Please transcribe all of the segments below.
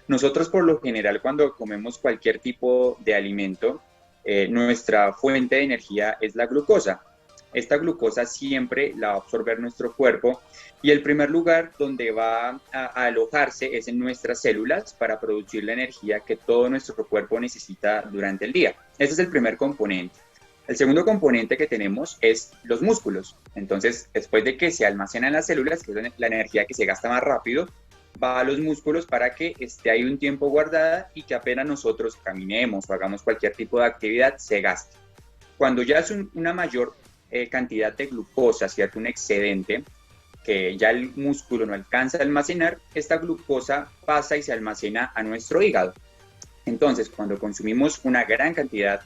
Nosotros por lo general cuando comemos cualquier tipo de alimento, nuestra fuente de energía es la glucosa. Esta glucosa siempre la va a absorber nuestro cuerpo y el primer lugar donde va a alojarse es en nuestras células para producir la energía que todo nuestro cuerpo necesita durante el día. Ese es el primer componente. El segundo componente que tenemos es los músculos. Entonces, después de que se almacena en las células, que es la energía que se gasta más rápido, va a los músculos para que esté ahí un tiempo guardada y que apenas nosotros caminemos o hagamos cualquier tipo de actividad, se gaste. Cuando ya es una mayor cantidad de glucosa, ¿cierto? Un excedente que ya el músculo no alcanza a almacenar, esta glucosa pasa y se almacena a nuestro hígado. Entonces, cuando consumimos una gran cantidad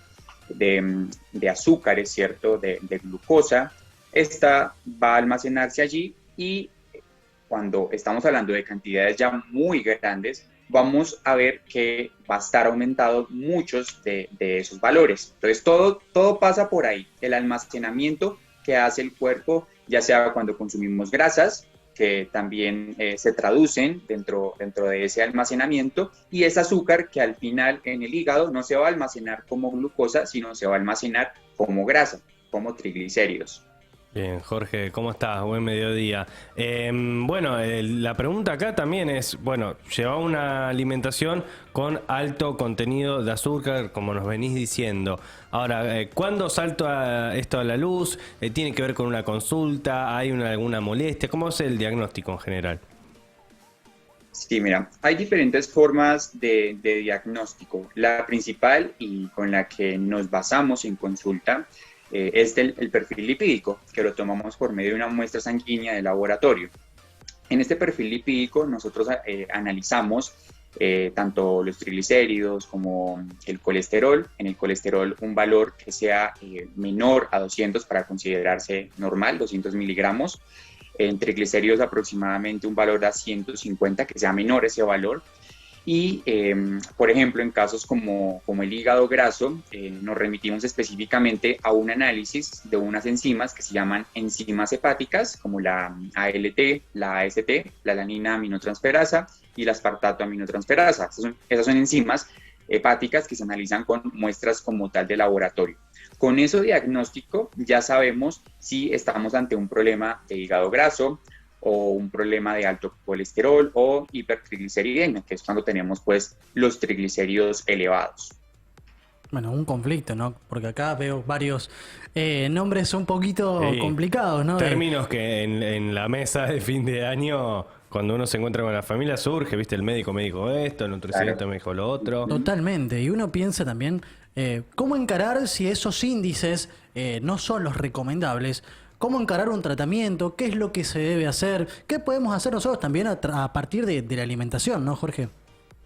de azúcares, ¿cierto? De glucosa, esta va a almacenarse allí y cuando estamos hablando de cantidades ya muy grandes, vamos a ver que va a estar aumentado muchos de esos valores. Entonces, todo pasa por ahí, el almacenamiento que hace el cuerpo, ya sea cuando consumimos grasas, que también se traducen dentro de ese almacenamiento, y es azúcar que al final en el hígado no se va a almacenar como glucosa, sino se va a almacenar como grasa, como triglicéridos. Bien, Jorge, ¿cómo estás? Buen mediodía. La pregunta acá también es, bueno, lleva una alimentación con alto contenido de azúcar, como nos venís diciendo. Ahora, ¿cuándo salta esto a la luz? ¿Tiene que ver con una consulta? ¿Hay alguna molestia? ¿Cómo es el diagnóstico en general? Sí, mira, hay diferentes formas de diagnóstico. La principal y con la que nos basamos en consulta es el perfil lipídico, que lo tomamos por medio de una muestra sanguínea de laboratorio. En este perfil lipídico nosotros analizamos tanto los triglicéridos como el colesterol. En el colesterol un valor que sea menor a 200 para considerarse normal, 200 miligramos. En triglicéridos aproximadamente un valor a 150, que sea menor ese valor. Y, por ejemplo, en casos como el hígado graso, nos remitimos específicamente a un análisis de unas enzimas que se llaman enzimas hepáticas, como la ALT, la AST, la alanina aminotransferasa y la aspartato aminotransferasa. Esas son enzimas hepáticas que se analizan con muestras como tal de laboratorio. Con ese diagnóstico ya sabemos si estamos ante un problema de hígado graso, o un problema de alto colesterol o hipertrigliceridemia, que es cuando tenemos pues los triglicéridos elevados. Bueno, un conflicto, ¿no? Porque acá veo varios nombres un poquito Sí, complicados, ¿no? términos que en la mesa de fin de año, cuando uno se encuentra con la familia, surge, ¿viste? El médico me dijo esto, el nutricionista Claro. me dijo lo otro. Totalmente. Y uno piensa también cómo encarar si esos índices no son los recomendables. ¿Cómo encarar un tratamiento? ¿Qué es lo que se debe hacer? ¿Qué podemos hacer nosotros también a partir de la alimentación, ¿no, Jorge?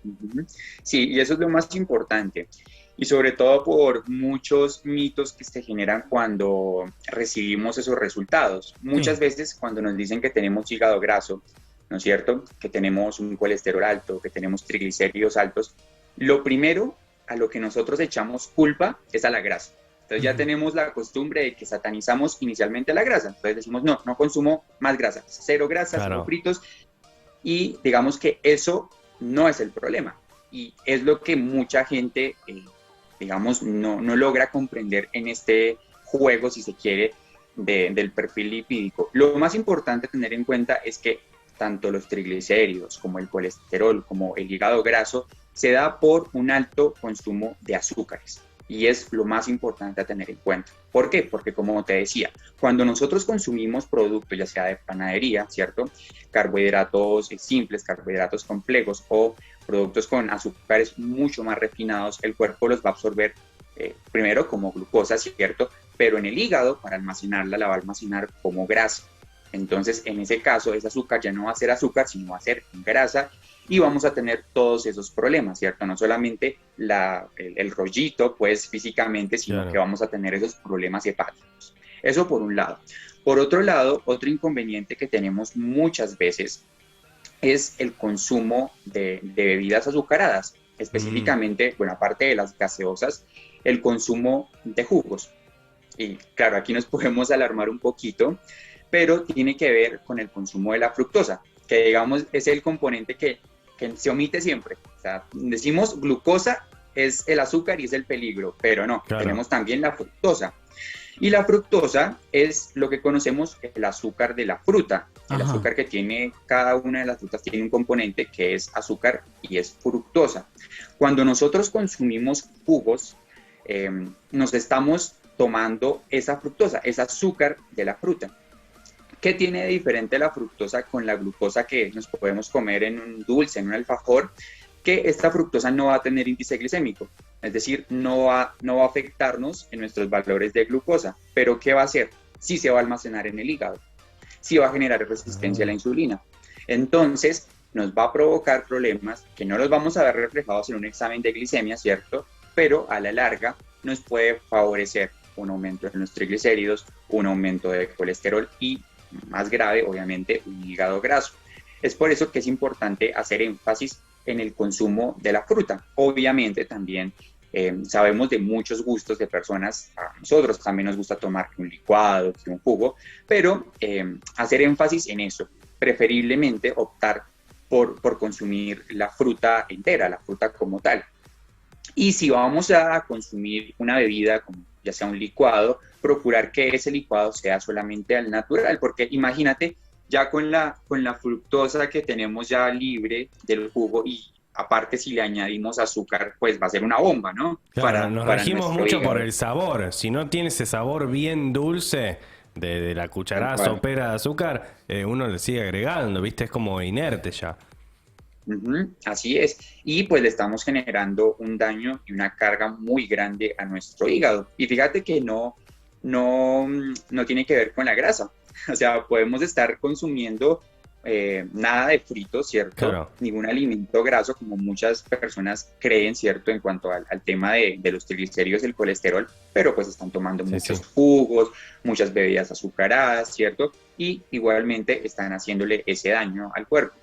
Ujú. Sí, y eso es lo más importante. Y sobre todo por muchos mitos que se generan cuando recibimos esos resultados. Sí. Muchas veces cuando nos dicen que tenemos hígado graso, ¿no es cierto? Que tenemos un colesterol alto, que tenemos triglicéridos altos, lo primero a lo que nosotros echamos culpa es a la grasa. Entonces ya Ujú. tenemos la costumbre de que satanizamos inicialmente la grasa. Entonces decimos, no, no consumo más grasa, cero grasas, cero Claro. fritos. Y digamos que eso no es el problema. Y es lo que mucha gente, digamos, no logra comprender en este juego, si se quiere, del perfil lipídico. Lo más importante a tener en cuenta es que tanto los triglicéridos como el colesterol, como el hígado graso, se da por un alto consumo de azúcares. Y es lo más importante a tener en cuenta. ¿Por qué? Porque como te decía, cuando nosotros consumimos productos, ya sea de panadería, ¿cierto? Carbohidratos simples, carbohidratos complejos o productos con azúcares mucho más refinados, el cuerpo los va a absorber primero como glucosa, ¿cierto? Pero en el hígado, para almacenarla, la va a almacenar como grasa. Entonces, en ese caso, ese azúcar ya no va a ser azúcar, sino va a ser grasa y vamos a tener todos esos problemas, ¿cierto? No solamente el rollito, pues físicamente, sino que Claro. vamos a tener esos problemas hepáticos. Eso por un lado. Por otro lado, otro inconveniente que tenemos muchas veces es el consumo de bebidas azucaradas, Mm, específicamente, bueno, aparte de las gaseosas, el consumo de jugos. Y claro, aquí nos podemos alarmar un poquito, pero tiene que ver con el consumo de la fructosa, que digamos es el componente que se omite siempre. sea, decimos glucosa es el azúcar y es el peligro, pero no, Claro. tenemos también la fructosa. Y la fructosa es lo que conocemos el azúcar de la fruta. El Ajá. azúcar que tiene cada una de las frutas tiene un componente que es azúcar y es fructosa. Cuando nosotros consumimos jugos, nos estamos tomando esa fructosa, ese azúcar de la fruta. ¿Qué tiene de diferente la fructosa con la glucosa que nos podemos comer en un dulce, en un alfajor? Que esta fructosa no va a tener índice glicémico, es decir, no va a afectarnos en nuestros valores de glucosa. ¿Pero qué va a hacer? Sí se va a almacenar en el hígado, sí va a generar resistencia a la insulina. Entonces, nos va a provocar problemas que no los vamos a ver reflejados en un examen de glicemia, ¿cierto? Pero a la larga nos puede favorecer un aumento de los triglicéridos, un aumento de colesterol y, más grave, obviamente, un hígado graso. Es por eso que es importante hacer énfasis en el consumo de la fruta. Obviamente también sabemos de muchos gustos de personas, a nosotros también nos gusta tomar un licuado, un jugo, pero hacer énfasis en eso, preferiblemente optar por consumir la fruta entera, la fruta como tal. Y si vamos a consumir una bebida, como ya sea un licuado, procurar que ese licuado sea solamente al natural, porque imagínate, ya con la fructosa que tenemos ya libre del jugo y aparte si le añadimos azúcar, pues va a ser una bomba, ¿no? Claro, nos regimos nuestro mucho hígado. por el sabor. Si no tiene ese sabor bien dulce de la cucharada Tal cual. sopera de azúcar, uno le sigue agregando, ¿viste? Es como inerte ya. Así es, y pues le estamos generando un daño y una carga muy grande a nuestro hígado. Y fíjate que no tiene que ver con la grasa, o sea, podemos estar consumiendo nada de frito, ¿cierto? Claro. Ningún alimento graso, como muchas personas creen, ¿cierto? En cuanto al tema de los triglicéridos y el colesterol, pero pues están tomando muchos jugos, muchas bebidas azucaradas, ¿cierto? Y igualmente están haciéndole ese daño al cuerpo.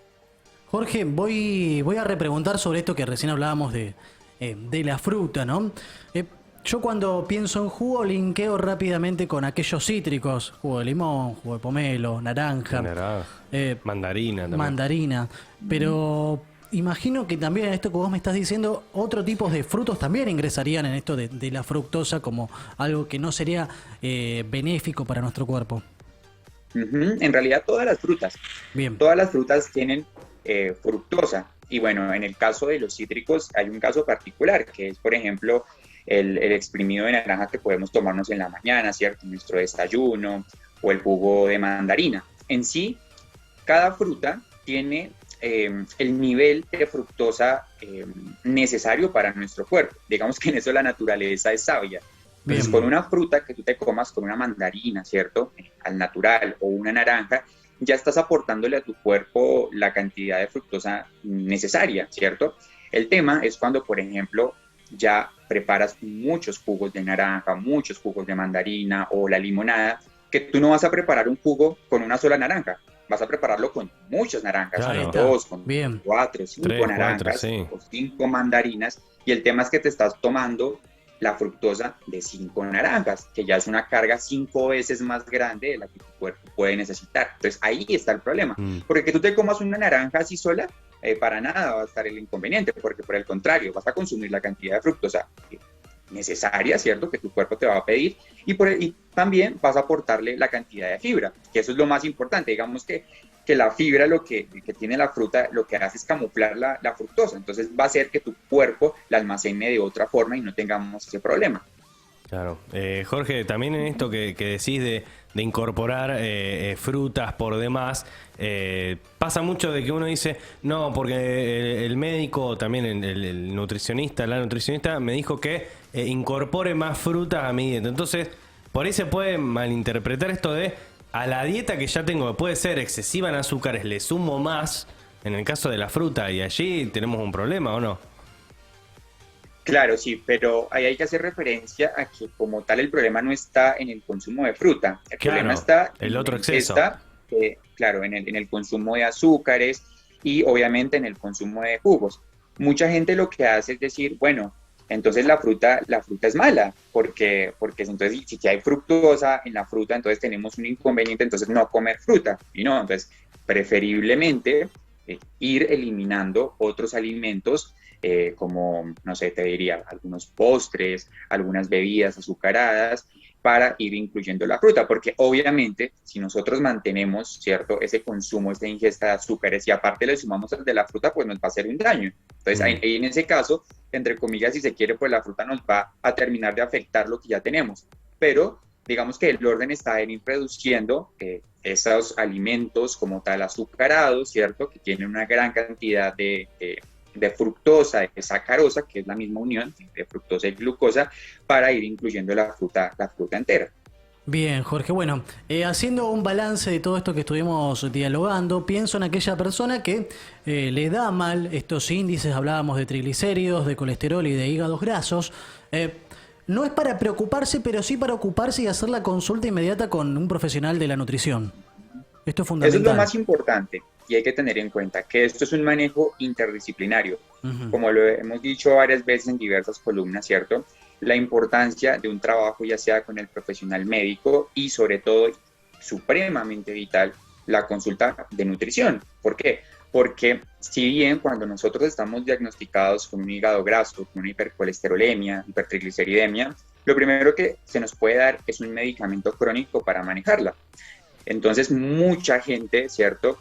Jorge, voy a repreguntar sobre esto que recién hablábamos de la fruta, ¿no? Yo cuando pienso en jugo linkeo rápidamente con aquellos cítricos, jugo de limón, jugo de pomelo, naranja, Naranja, mandarina también. mandarina, pero imagino que también en esto que vos me estás diciendo, otro tipo de frutos también ingresarían en esto de la fructosa como algo que no sería benéfico para nuestro cuerpo. En realidad todas las frutas tienen fructosa. Y bueno, en el caso de los cítricos hay un caso particular, que es, por ejemplo, el exprimido de naranja que podemos tomarnos en la mañana, ¿cierto? Nuestro desayuno, o el jugo de mandarina. En sí, cada fruta tiene el nivel de fructosa necesario para nuestro cuerpo. Digamos que en eso la naturaleza es sabia. Entonces, con una fruta que tú te comas, con una mandarina, ¿cierto? Al natural, o una naranja, ya estás aportándole a tu cuerpo la cantidad de fructosa necesaria, ¿cierto? El tema es cuando, por ejemplo, ya preparas muchos jugos de naranja, muchos jugos de mandarina o la limonada, que tú no vas a preparar un jugo con una sola naranja, vas a prepararlo con muchas naranjas, Claro. con 2, con Bien. 4, 5 3, 4, naranjas, sí. o 5 mandarinas, y el tema es que te estás tomando la fructosa de 5 naranjas, que ya es una carga 5 veces más grande de la que tu cuerpo puede necesitar. Entonces ahí está el problema, porque que tú te comas una naranja así sola, para nada va a estar el inconveniente, porque por el contrario, vas a consumir la cantidad de fructosa necesaria, ¿cierto? Que tu cuerpo te va a pedir, y también vas a aportarle la cantidad de fibra, que eso es lo más importante. Digamos que la fibra, lo que tiene la fruta, lo que hace es camuflar la fructosa, entonces va a hacer que tu cuerpo la almacene de otra forma y no tengamos ese problema. Claro. Jorge, también en esto que decís de incorporar frutas por demás, pasa mucho de que uno dice, no, porque el médico, también el nutricionista, la nutricionista me dijo que incorpore más frutas a mi dieta. Entonces, por ahí se puede malinterpretar esto de, a la dieta que ya tengo, que puede ser excesiva en azúcares, le sumo más, en el caso de la fruta, y allí tenemos un problema, ¿o no? Claro, sí, pero ahí hay que hacer referencia a que como tal el problema no está en el consumo de fruta, el problema está el otro exceso. Claro, en el consumo de azúcares y obviamente en el consumo de jugos. Mucha gente lo que hace es decir, bueno, entonces la fruta es mala, porque entonces si hay fructosa en la fruta, entonces tenemos un inconveniente, entonces no comer fruta. Y no, entonces preferiblemente ir eliminando otros alimentos, como, no sé, te diría, algunos postres, algunas bebidas azucaradas, para ir incluyendo la fruta, porque obviamente si nosotros mantenemos, ¿cierto?, ese consumo, esta ingesta de azúcares y aparte le sumamos el de la fruta, pues nos va a hacer un daño. Entonces, ahí en ese caso, entre comillas, si se quiere, pues la fruta nos va a terminar de afectar lo que ya tenemos. Pero digamos que el orden está en ir reduciendo esos alimentos como tal azucarados, ¿cierto?, que tienen una gran cantidad de fructosa, de sacarosa, que es la misma unión de fructosa y glucosa, para ir incluyendo la fruta entera. Bien, Jorge. Bueno, haciendo un balance de todo esto que estuvimos dialogando, pienso en aquella persona que le da mal estos índices, hablábamos de triglicéridos, de colesterol y de hígados grasos. No es para preocuparse, pero sí para ocuparse y hacer la consulta inmediata con un profesional de la nutrición. Esto es fundamental. Eso es lo más importante y hay que tener en cuenta que esto es un manejo interdisciplinario. Como lo hemos dicho varias veces en diversas columnas, ¿cierto? La importancia de un trabajo ya sea con el profesional médico y sobre todo, supremamente vital, la consulta de nutrición. ¿Por qué? Porque si bien cuando nosotros estamos diagnosticados con un hígado graso, con una hipercolesterolemia, hipertrigliceridemia, lo primero que se nos puede dar es un medicamento crónico para manejarla. Entonces mucha gente, ¿cierto?,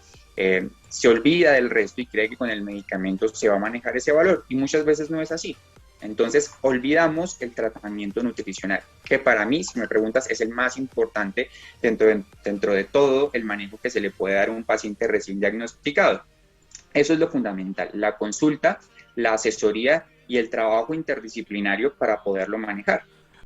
se olvida del resto y cree que con el medicamento se va a manejar ese valor y muchas veces no es así. Entonces olvidamos el tratamiento nutricional, que para mí, si me preguntas, es el más importante dentro de todo el manejo que se le puede dar a un paciente recién diagnosticado. Eso es lo fundamental, la consulta, la asesoría y el trabajo interdisciplinario para poderlo manejar.